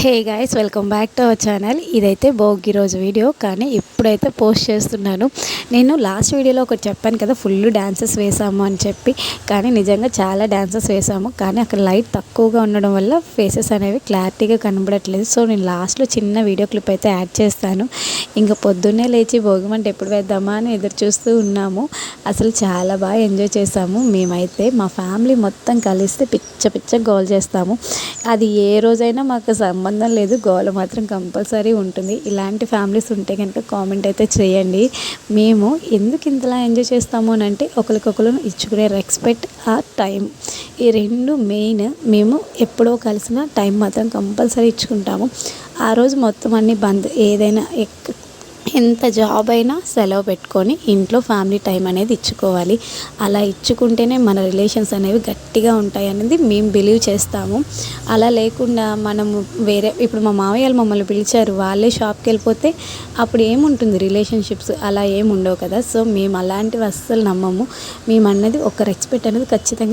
Hey guys, welcome back to our channel. ఇదైతే భోగి రోజు video, కానీ ఇప్పుడైతే పోస్ట్ చేస్తున్నాను. నేను లాస్ట్ వీడియోలో ఒకటి చెప్పాను కదా, ఫుల్ డ్యాన్సెస్ వేసాము అని చెప్పి. కానీ నిజంగా చాలా డ్యాన్సెస్ వేసాము, కానీ అక్కడ లైట్ తక్కువగా ఉండడం వల్ల ఫేసెస్ అనేవి క్లారిటీగా కనబడట్లేదు. సో నేను లాస్ట్లో చిన్న వీడియో క్లిప్ అయితే యాడ్ చేస్తాను. ఇంకా పొద్దున్నే లేచి భోగి మంట ఎప్పుడు వేద్దామా అని ఎదురు చూస్తూ ఉన్నాము. అసలు చాలా బాగా ఎంజాయ్ చేసాము. మేమైతే మా ఫ్యామిలీ మొత్తం కలిస్తే పిచ్చ గోల్ చేస్తాము. అది ఏ రోజైనా మాకు సంబంధం లేదు, గోల మాత్రం కంపల్సరీ ఉంటుంది. ఇలాంటి ఫ్యామిలీస్ ఉంటే కనుక కామెంట్ అయితే చేయండి. మేము ఎందుకు ఇంతలా ఎంజాయ్ చేస్తాము అని అంటే, ఒకరికొకరు ఇచ్చుకునే రెస్పెక్ట్, ఆ టైం, ఈ రెండు మెయిన్. మేము ఎప్పుడో కలిసిన టైం మాత్రం కంపల్సరీ ఇచ్చుకుంటాము. ఆ రోజు మొత్తం అన్నీ బంద్. ఏదైనా ఎంత జాబ్ అయినా సెలవు పెట్టుకొని ఇంట్లో ఫ్యామిలీ టైం అనేది ఇచ్చుకోవాలి. అలా ఇచ్చుకుంటేనే మన రిలేషన్స్ అనేవి గట్టిగా ఉంటాయి అనేది మేము బిలీవ్ చేస్తాము. అలా లేకుండా మనము ఇప్పుడు మా మామయ్యలు మమ్మల్ని పిలిచారు, వాళ్ళే షాప్కి వెళ్ళిపోతే అప్పుడు ఏముంటుంది రిలేషన్షిప్స్? అలా ఏముండవు కదా. సో మేము అలాంటివి అస్సలు నమ్మము. మేము అన్నది ఒక రెస్పెక్ట్ అనేది ఖచ్చితంగా